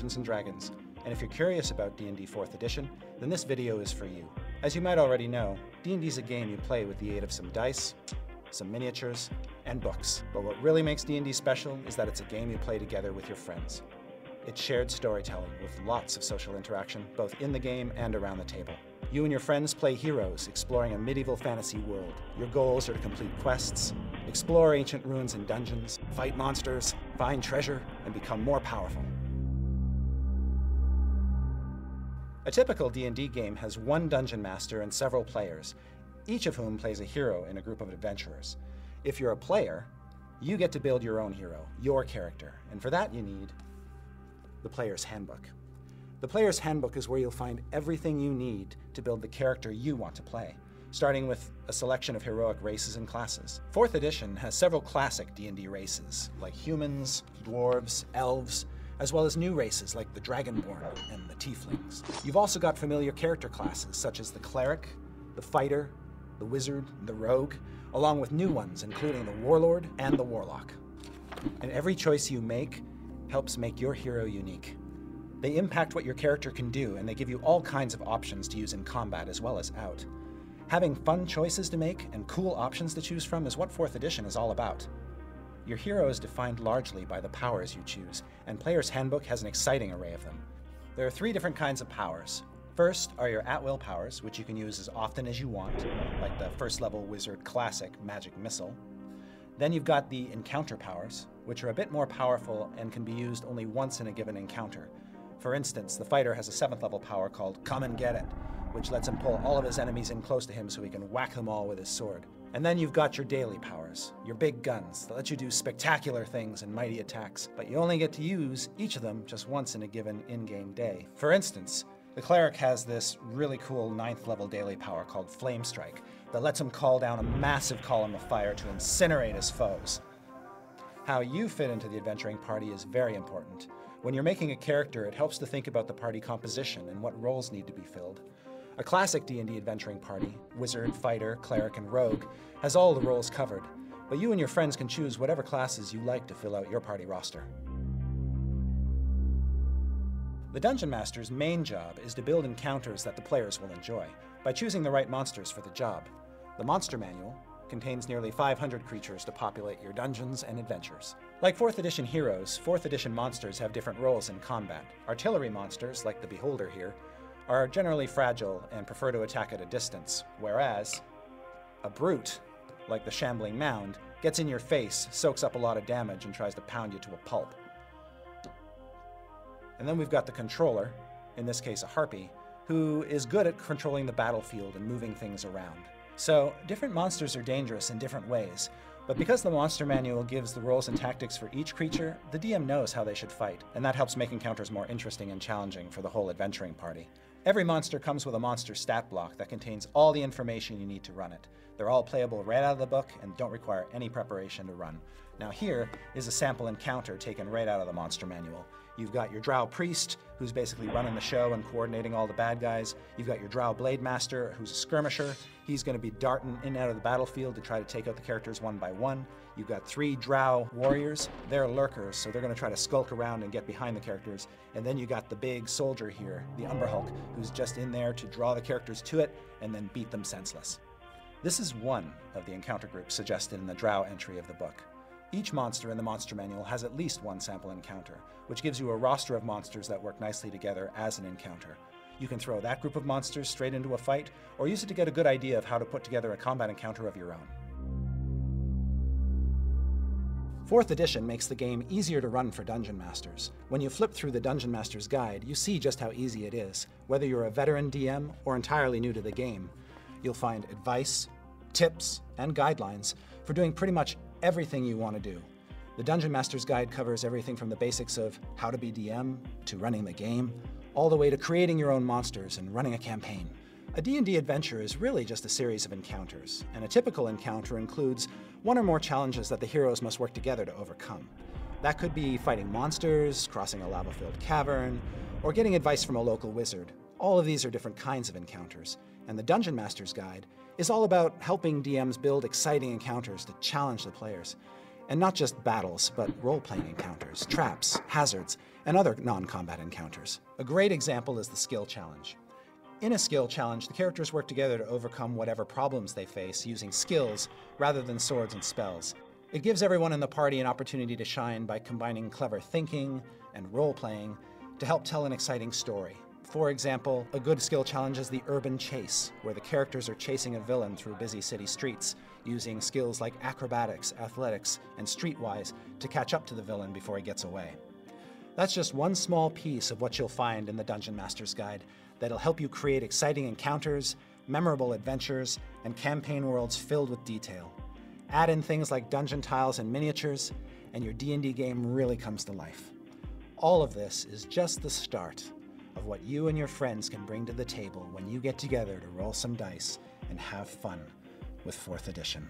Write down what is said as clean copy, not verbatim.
Dungeons & Dragons, and if you're curious about D&D 4th edition, then this video is for you. As you might already know, D&D is a game you play with the aid of some dice, some miniatures, and books. But what really makes D&D special is that it's a game you play together with your friends. It's shared storytelling with lots of social interaction, both in the game and around the table. You and your friends play heroes, exploring a medieval fantasy world. Your goals are to complete quests, explore ancient ruins and dungeons, fight monsters, find treasure, and become more powerful. A typical D&D game has one dungeon master and several players, each of whom plays a hero in a group of adventurers. If you're a player, you get to build your own hero, your character, and for that you need the Player's Handbook. The Player's Handbook is where you'll find everything you need to build the character you want to play, starting with a selection of heroic races and classes. 4th edition has several classic D&D races, like humans, dwarves, elves, as well as new races like the Dragonborn and the Tieflings. You've also got familiar character classes such as the Cleric, the Fighter, the Wizard, the Rogue, along with new ones including the Warlord and the Warlock. And every choice you make helps make your hero unique. They impact what your character can do, and they give you all kinds of options to use in combat as well as out. Having fun choices to make and cool options to choose from is what 4th edition is all about. Your hero is defined largely by the powers you choose, and Player's Handbook has an exciting array of them. There are 3 different kinds of powers. First are your at-will powers, which you can use as often as you want, like the first level Wizard Classic Magic Missile. Then you've got the encounter powers, which are a bit more powerful and can be used only once in a given encounter. For instance, the Fighter has a 7th level power called Come and Get It, which lets him pull all of his enemies in close to him so he can whack them all with his sword. And then you've got your daily powers, your big guns that let you do spectacular things and mighty attacks, but you only get to use each of them just once in a given in-game day. For instance, the Cleric has this really cool 9th level daily power called Flame Strike that lets him call down a massive column of fire to incinerate his foes. How you fit into the adventuring party is very important. When you're making a character, it helps to think about the party composition and what roles need to be filled. A classic D&D adventuring party, Wizard, Fighter, Cleric, and Rogue, has all the roles covered, but you and your friends can choose whatever classes you like to fill out your party roster. The Dungeon Master's main job is to build encounters that the players will enjoy, by choosing the right monsters for the job. The Monster Manual contains nearly 500 creatures to populate your dungeons and adventures. Like 4th edition heroes, 4th edition monsters have different roles in combat. Artillery monsters, like the Beholder here, are generally fragile and prefer to attack at a distance, whereas a brute, like the Shambling Mound, gets in your face, soaks up a lot of damage, and tries to pound you to a pulp. And then we've got the Controller, in this case a Harpy, who is good at controlling the battlefield and moving things around. So, different monsters are dangerous in different ways, but because the Monster Manual gives the roles and tactics for each creature, the DM knows how they should fight, and that helps make encounters more interesting and challenging for the whole adventuring party. Every monster comes with a monster stat block that contains all the information you need to run it. They're all playable right out of the book and don't require any preparation to run. Now here is a sample encounter taken right out of the Monster Manual. You've got your Drow Priest, who's basically running the show and coordinating all the bad guys. You've got your Drow Blade Master, who's a skirmisher. He's going to be darting in and out of the battlefield to try to take out the characters one by one. You've got 3 Drow Warriors. They're lurkers, so they're going to try to skulk around and get behind the characters. And then you got the big soldier here, the Umber Hulk, who's just in there to draw the characters to it and then beat them senseless. This is one of the encounter groups suggested in the Drow entry of the book. Each monster in the Monster Manual has at least one sample encounter, which gives you a roster of monsters that work nicely together as an encounter. You can throw that group of monsters straight into a fight, or use it to get a good idea of how to put together a combat encounter of your own. 4th edition makes the game easier to run for Dungeon Masters. When you flip through the Dungeon Master's Guide, you see just how easy it is. Whether you're a veteran DM or entirely new to the game, you'll find advice, tips, and guidelines for doing pretty much everything you want to do. The Dungeon Master's Guide covers everything from the basics of how to be DM, to running the game, all the way to creating your own monsters and running a campaign. A D&D adventure is really just a series of encounters, and a typical encounter includes one or more challenges that the heroes must work together to overcome. That could be fighting monsters, crossing a lava-filled cavern, or getting advice from a local wizard. All of these are different kinds of encounters, and the Dungeon Master's Guide is all about helping DMs build exciting encounters to challenge the players. And not just battles, but role-playing encounters, traps, hazards, and other non-combat encounters. A great example is the skill challenge. In a skill challenge, the characters work together to overcome whatever problems they face using skills rather than swords and spells. It gives everyone in the party an opportunity to shine by combining clever thinking and role-playing to help tell an exciting story. For example, a good skill challenge is the urban chase, where the characters are chasing a villain through busy city streets, using skills like acrobatics, athletics, and streetwise to catch up to the villain before he gets away. That's just one small piece of what you'll find in the Dungeon Master's Guide that'll help you create exciting encounters, memorable adventures, and campaign worlds filled with detail. Add in things like dungeon tiles and miniatures, and your D&D game really comes to life. All of this is just the start of what you and your friends can bring to the table when you get together to roll some dice and have fun with 4th edition.